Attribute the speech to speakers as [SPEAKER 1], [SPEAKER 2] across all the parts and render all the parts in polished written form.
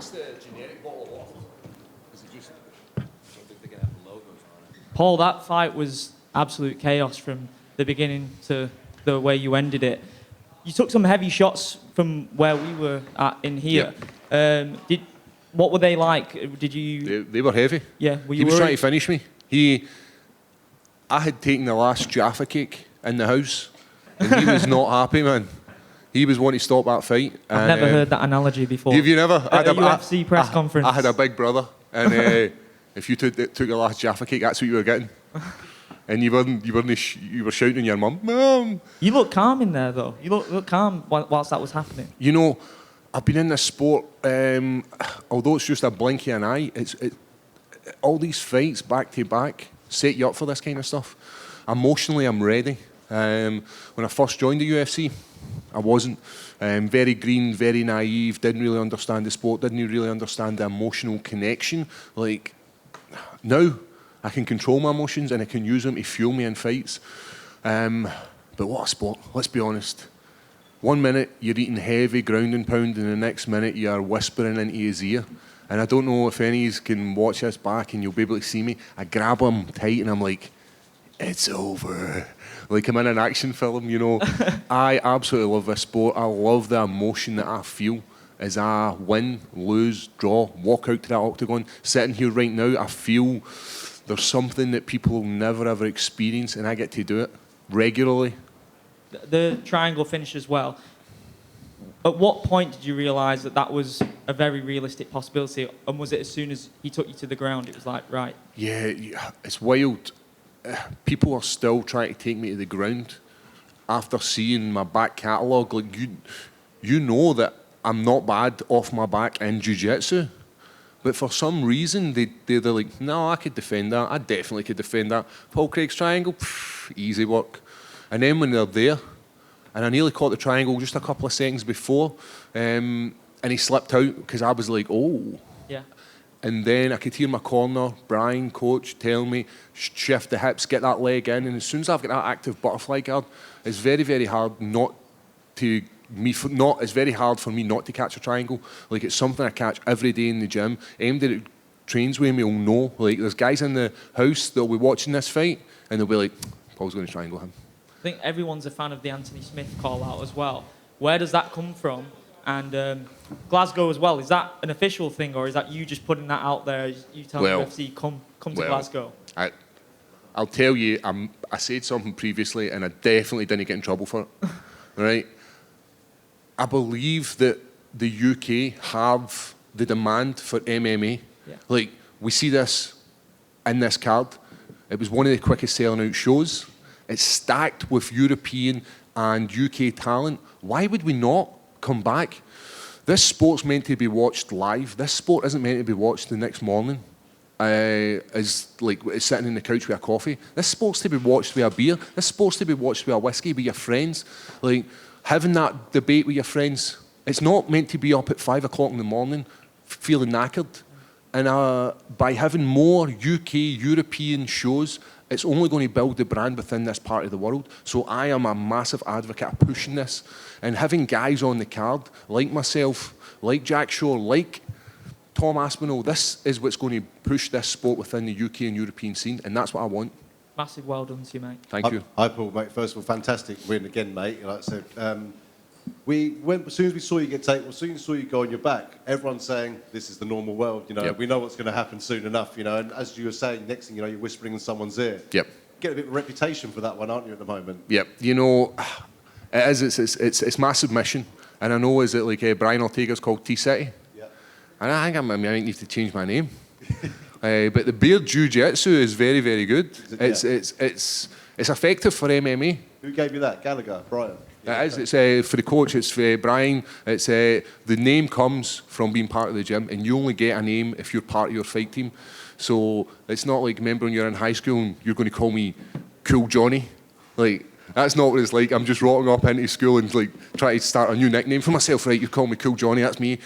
[SPEAKER 1] What's the generic bottle of water? Is it just something to get logos on it?
[SPEAKER 2] Paul, that fight was absolute chaos from the beginning to the way you ended it. You took some heavy shots from where we were at in here. What were they like? Did you?
[SPEAKER 1] They were heavy.
[SPEAKER 2] Yeah.
[SPEAKER 1] He was trying to finish me. I had taken the last Jaffa cake in the house, and he was not happy, man. He was wanting to stop that fight.
[SPEAKER 2] I've never heard that analogy before.
[SPEAKER 1] Have you never?
[SPEAKER 2] At a UFC press conference.
[SPEAKER 1] I had a big brother, and if you took the last Jaffa cake, that's what you were getting. And you were shouting at your mum, "Mum!"
[SPEAKER 2] You look calm in there, though. You look calm whilst that was happening.
[SPEAKER 1] You know, I've been in this sport, although it's just a blink of an eye, all these fights back to back set you up for this kind of stuff. Emotionally, I'm ready. When I first joined the UFC, I wasn't. Very green, very naive, didn't really understand the sport, didn't really understand the emotional connection. Like, now, I can control my emotions and I can use them to fuel me in fights. But what a sport, let's be honest. 1 minute you're eating heavy ground and pound, and the next minute you're whispering into his ear. And I don't know if any of you can watch this back and you'll be able to see me. I grab him tight and I'm like, it's over. Like I'm in an action film, you know. I absolutely love this sport. I love the emotion that I feel as I win, lose, draw, walk out to that octagon. Sitting here right now, I feel there's something that people will never ever experience, and I get to do it regularly.
[SPEAKER 2] The triangle finish as well. At what point did you realise that that was a very realistic possibility? And was it as soon as he took you to the ground, it was like, right? Yeah,
[SPEAKER 1] it's wild. People are still trying to take me to the ground after seeing my back catalogue. Like you know that I'm not bad off my back in Jiu-Jitsu. But for some reason, they're like, no, I could defend that. I definitely could defend that. Paul Craig's triangle, easy work. And then when they're there, and I nearly caught the triangle just a couple of seconds before, and he slipped out because I was like, oh.
[SPEAKER 2] Yeah.
[SPEAKER 1] And then I could hear my corner, Brian, coach, tell me, shift the hips, get that leg in. And as soon as I've got that active butterfly guard, it's very, very hard it's very hard for me not to catch a triangle. Like, it's something I catch every day in the gym. Anybody that trains with me will know. Like, there's guys in the house that'll be watching this fight, and they'll be like, Paul's going to triangle him.
[SPEAKER 2] I think everyone's a fan of the Anthony Smith call-out as well. Where does that come from? And Glasgow as well, is that an official thing, or is that you just putting that out there? You tell the UFC, come to Glasgow?
[SPEAKER 1] I'll tell you, I said something previously, and I definitely didn't get in trouble for it. Right? I believe that the UK have the demand for MMA.
[SPEAKER 2] Yeah.
[SPEAKER 1] Like, we see this in this card. It was one of the quickest selling out shows. It's stacked with European and UK talent. Why would we not come back? This sport's meant to be watched live. This sport isn't meant to be watched the next morning as like sitting in the couch with a coffee. This sport's to be watched with a beer. This sport's to be watched with a whiskey with your friends. Like, having that debate with your friends. It's not meant to be up at 5 o'clock in the morning feeling knackered. And by having more UK, European shows, it's only going to build the brand within this part of the world. So I am a massive advocate of pushing this. And having guys on the card, like myself, like Jack Shore, like Tom Aspinall, this is what's going to push this sport within the UK and European scene. And that's what I want.
[SPEAKER 2] Massive well done to you, mate.
[SPEAKER 1] Thank you.
[SPEAKER 3] Hi, Paul, mate. First of all, fantastic win again, mate. Like I said, as soon as we saw you get taken, as soon as we saw you go on your back, everyone's saying, this is the normal world, you know. Yep. We know what's going to happen soon enough, you know. And as you were saying, next thing you know, you're whispering in someone's ear.
[SPEAKER 1] Yep.
[SPEAKER 3] Get a bit of a reputation for that one, aren't you, at the moment? Yep.
[SPEAKER 1] You know, it's massive mission. And I know, is it like Brian Ortega's called T-City? Yep. And I think I might need to change my name. But the Beard Jiu-Jitsu is very, very good. It's effective for MMA.
[SPEAKER 3] Who gave you that? Gallagher, Brian?
[SPEAKER 1] It is. It's for the coach. It's for Brian. It's the name comes from being part of the gym, and you only get a name if you're part of your fight team. So it's not like, remember when you're in high school and you're going to call me Cool Johnny. Like, that's not what it's like. I'm just rocking up into school and like trying to start a new nickname for myself. Right, you call me Cool Johnny. That's me.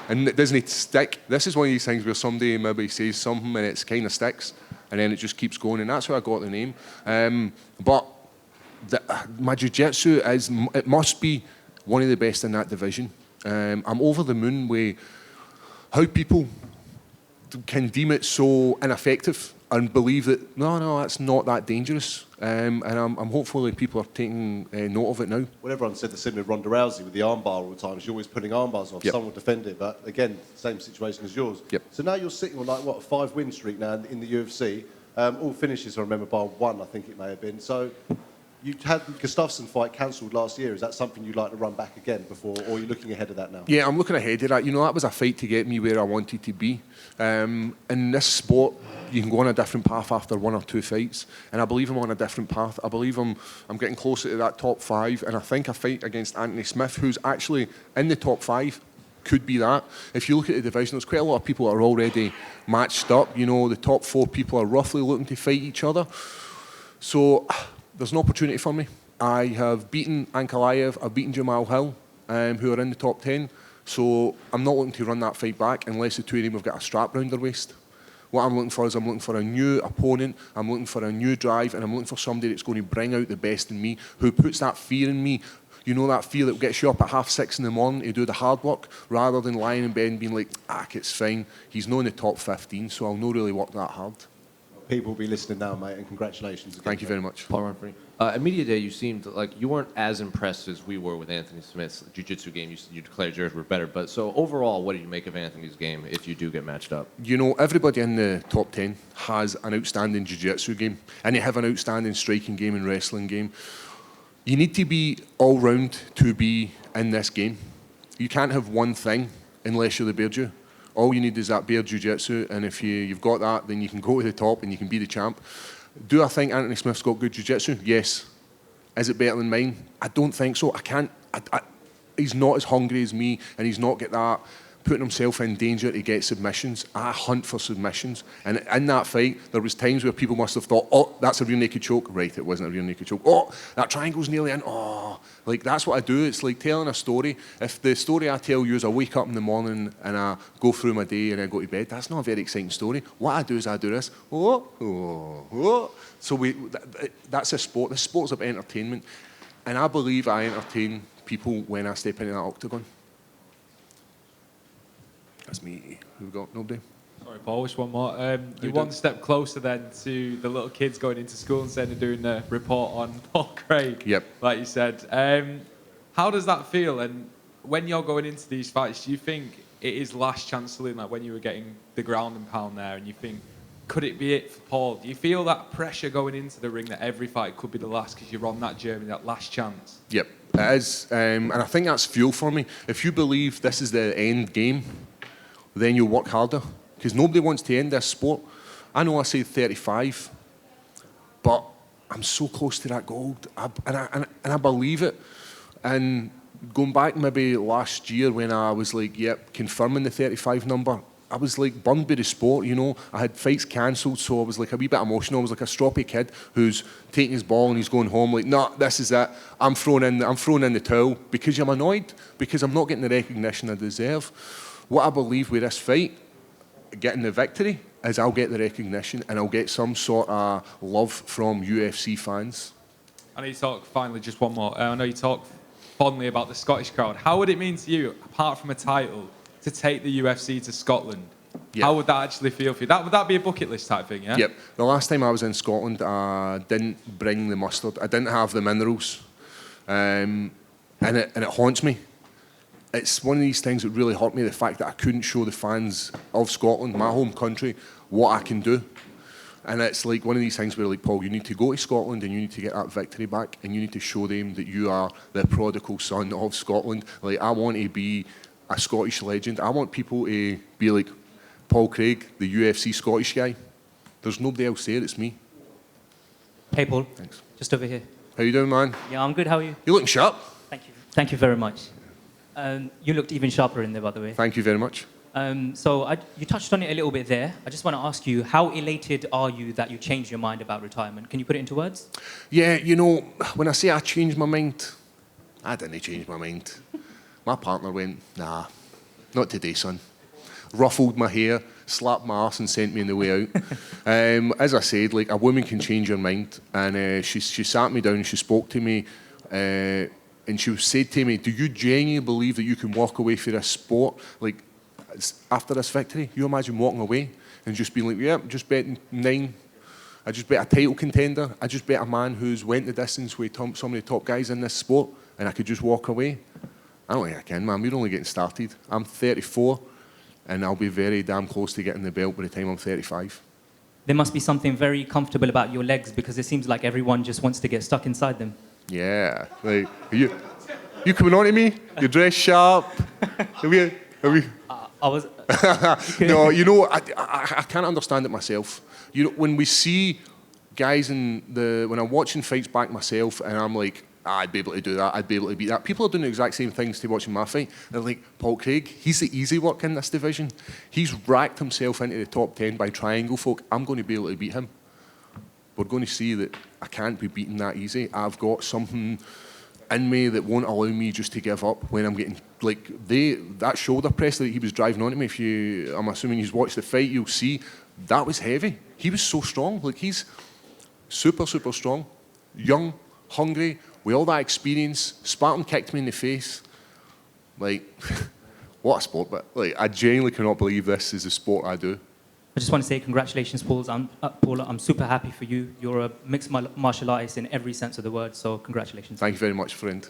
[SPEAKER 1] And it doesn't stick. This is one of these things where somebody maybe says something and it kind of sticks, and then it just keeps going, and that's how I got the name. But my jiu-jitsu it must be one of the best in that division. I'm over the moon with how people can deem it so ineffective and believe that, no, that's not that dangerous. And I'm hopeful that people are taking note of it now.
[SPEAKER 3] Well, everyone said the same with Ronda Rousey with the armbar all the time. She's always putting armbars off.
[SPEAKER 1] Yep.
[SPEAKER 3] Someone will defend it, but again, same situation as yours.
[SPEAKER 1] Yep.
[SPEAKER 3] So now you're sitting on like, what, a 5-win streak now in the UFC. All finishes, I remember, bar 1, I think it may have been. So you had the Gustafsson fight cancelled last year. Is that something you'd like to run back again before, or are you looking ahead of that now?
[SPEAKER 1] Yeah, I'm looking ahead of that. You know, that was a fight to get me where I wanted to be. In this sport, you can go on a different path after 1 or 2 fights, and I believe I'm on a different path. I believe I'm getting closer to that top 5, and I think a fight against Anthony Smith, who's actually in the top 5, could be that. If you look at the division, there's quite a lot of people that are already matched up. You know, the top 4 people are roughly looking to fight each other. So there's an opportunity for me. I have beaten Ankalaev, I've beaten Jamal Hill, who are in the top 10. So I'm not looking to run that fight back unless the two of them have got a strap round their waist. What I'm looking for is I'm looking for a new opponent, I'm looking for a new drive, and I'm looking for somebody that's going to bring out the best in me, who puts that fear in me. You know, that fear that gets you up at 6:30 in the morning to do the hard work, rather than lying in bed and being like, it's fine. He's not in the top 15, so I'll not really work that hard.
[SPEAKER 3] People will be listening now, mate, and congratulations again.
[SPEAKER 1] Thank you very much.
[SPEAKER 4] Paul Renfrey. At Media Day, you seemed like you weren't as impressed as we were with Anthony Smith's jiu-jitsu game. You declared yours were better. But so overall, what do you make of Anthony's game if you do get matched up?
[SPEAKER 1] You know, everybody in the top 10 has an outstanding jiu-jitsu game, and they have an outstanding striking game and wrestling game. You need to be all-round to be in this game. You can't have one thing unless you're the bear Jew. All you need is that bear jiu-jitsu, and if you've got that, then you can go to the top and you can be the champ. Do I think Anthony Smith's got good jiu-jitsu? Yes. Is it better than mine? I don't think so. He's not as hungry as me, and he's not got that putting himself in danger to get submissions. I hunt for submissions. And in that fight, there was times where people must have thought, oh, that's a rear naked choke. Right, it wasn't a rear naked choke. Oh, that triangle's nearly in. Oh, like that's what I do. It's like telling a story. If the story I tell you is I wake up in the morning and I go through my day and I go to bed, that's not a very exciting story. What I do is I do this. So that's a sport. This sport's about entertainment. And I believe I entertain people when I step into that octagon. That's me. Who we got? Nobody?
[SPEAKER 5] Sorry, Paul, just one more. You're one step closer then to the little kids going into school instead of doing a report on Paul Craig,
[SPEAKER 1] Yep.
[SPEAKER 5] like you said. How does that feel? And when you're going into these fights, do you think it is last chance saloon, like when you were getting the ground and pound there, and you think, could it be it for Paul? Do you feel that pressure going into the ring that every fight could be the last because you're on that journey, that last chance?
[SPEAKER 1] Yep, it is. And I think that's fuel for me. If you believe this is the end game, then you'll work harder. Because nobody wants to end this sport. I know I say 35, but I'm so close to that gold. And I believe it. And going back maybe last year when I was like, confirming the 35 number, I was like burned by the sport, you know. I had fights cancelled, so I was like a wee bit emotional. I was like a stroppy kid who's taking his ball and he's going home like, nah, this is it. I'm throwing in the towel because I'm annoyed, because I'm not getting the recognition I deserve. What I believe with this fight, getting the victory, is I'll get the recognition and I'll get some sort of love from UFC fans.
[SPEAKER 5] I know you talk, finally, just one more. I know you talk fondly about the Scottish crowd. How would it mean to you, apart from a title, to take the UFC to Scotland?
[SPEAKER 1] Yep.
[SPEAKER 5] How would that actually feel for you? Would that be a bucket list type thing, yeah?
[SPEAKER 1] Yep. The last time I was in Scotland, I didn't bring the mustard. I didn't have the minerals. And it haunts me. It's one of these things that really hurt me, the fact that I couldn't show the fans of Scotland, my home country, what I can do. And it's like one of these things where, like, Paul, you need to go to Scotland and you need to get that victory back and you need to show them that you are the prodigal son of Scotland. Like, I want to be a Scottish legend. I want people to be like Paul Craig, the UFC Scottish guy. There's nobody else there, it's me.
[SPEAKER 6] Hey, Paul.
[SPEAKER 1] Thanks.
[SPEAKER 6] Just over here.
[SPEAKER 1] How you doing, man?
[SPEAKER 6] Yeah, I'm good. How are you?
[SPEAKER 1] You're looking sharp.
[SPEAKER 6] Thank you. Thank you very much. You looked even sharper in there, by the way.
[SPEAKER 1] Thank you very much.
[SPEAKER 6] You touched on it a little bit there. I just want to ask you, how elated are you that you changed your mind about retirement? Can you put it into words?
[SPEAKER 1] Yeah, you know, when I say I changed my mind, I didn't change my mind. My partner went, nah, not today, son. Ruffled my hair, slapped my arse and sent me on the way out. As I said, like, a woman can change her mind. And she sat me down and she spoke to me and she said to me, do you genuinely believe that you can walk away from this sport? Like, after this victory, you imagine walking away and just being like, yeah, just betting 9. I just bet a title contender. I just bet a man who's went the distance with some of the top guys in this sport, and I could just walk away. I don't think I can, man. We're only getting started. I'm 34, and I'll be very damn close to getting the belt by the time I'm 35.
[SPEAKER 6] There must be something very comfortable about your legs because it seems like everyone just wants to get stuck inside them.
[SPEAKER 1] Yeah. Like, you coming on to me? You dress sharp. Are we?
[SPEAKER 6] I was...
[SPEAKER 1] No, you know, I can't understand it myself. You know, when we see guys when I'm watching fights back myself, and I'm like, I'd be able to do that, I'd be able to beat that. People are doing the exact same things to watching my fight. They're like, Paul Craig, he's the easy work in this division. He's racked himself into the top 10 by triangle folk. I'm going to be able to beat him. We're going to see that I can't be beaten that easy. I've got something in me that won't allow me just to give up when I'm getting, like, that shoulder press that he was driving onto me, I'm assuming you've watched the fight, you'll see, that was heavy. He was so strong. Like, he's super, super strong, young, hungry, with all that experience. Spartan kicked me in the face. Like, what a sport, but like, I genuinely cannot believe this is the sport I do.
[SPEAKER 6] I just want to say congratulations, Paul. I'm super happy for you. You're a mixed martial artist in every sense of the word, so congratulations.
[SPEAKER 1] Thank you very much, friend.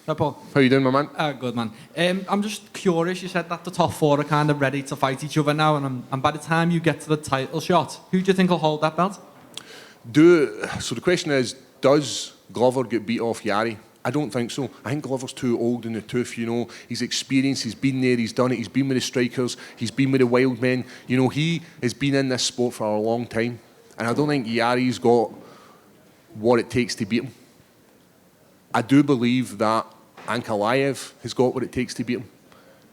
[SPEAKER 7] Hi, Paul.
[SPEAKER 1] How you doing, my man?
[SPEAKER 7] Good, man. I'm just curious, you said that the top 4 are kind of ready to fight each other now, and by the time you get to the title shot, who do you think will hold that belt?
[SPEAKER 1] So the question is, does Glover get beat off Yari? I don't think so. I think Glover's too old in the tooth, you know. He's experienced, he's been there, he's done it, he's been with the strikers, he's been with the wild men. You know, he has been in this sport for a long time. And I don't think Yari's got what it takes to beat him. I do believe that Ankalaev has got what it takes to beat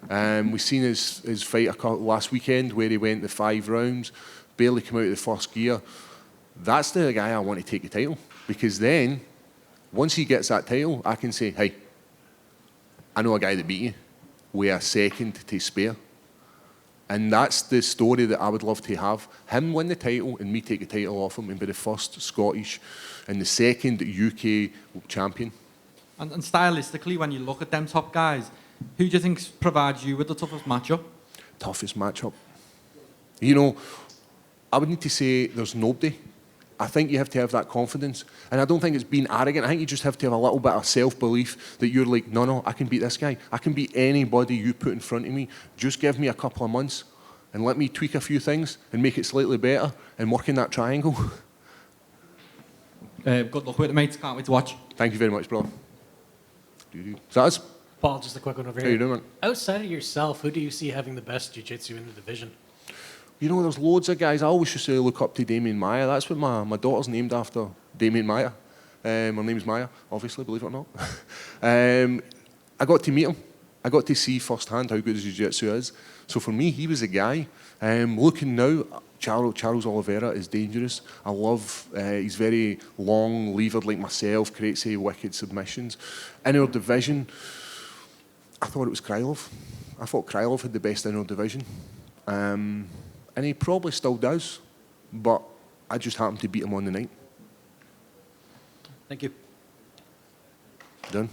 [SPEAKER 1] him. We've seen his fight last weekend where he went the 5 rounds, barely came out of the first gear. That's the guy I want to take the title. Because then, once he gets that title, I can say, hey, I know a guy that beat you with a second to spare. And that's the story that I would love to have. Him win the title and me take the title off him and be the first Scottish and the second UK champion.
[SPEAKER 7] And stylistically, when you look at them top guys, who do you think provides you with the toughest matchup?
[SPEAKER 1] Toughest matchup? You know, I would need to say there's nobody. I think you have to have that confidence. And I don't think it's being arrogant. I think you just have to have a little bit of self-belief that you're like, no, I can beat this guy. I can beat anybody you put in front of me. Just give me a couple of months and let me tweak a few things and make it slightly better and work in that triangle.
[SPEAKER 7] Good luck with it, mate. Can't wait to watch.
[SPEAKER 1] Thank you very much, brother. Is that us?
[SPEAKER 8] Paul, just a quick one over here.
[SPEAKER 1] How you doing, man?
[SPEAKER 8] Outside of yourself, who do you see having the best jiu-jitsu in the division?
[SPEAKER 1] You know, there's loads of guys. I always used to look up to Damien Maya. That's what my daughter's named after, Damien Maya. Her name's Maya, obviously, believe it or not. I got to meet him. I got to see firsthand how good his jiu-jitsu is. So for me, he was a guy. Looking now, Charles Oliveira is dangerous. I love, he's very long, levered like myself, creates wicked submissions. In our division, I thought it was Krylov. I thought Krylov had the best in our division. And he probably still does, but I just happened to beat him on the night.
[SPEAKER 8] Thank you.
[SPEAKER 1] Done.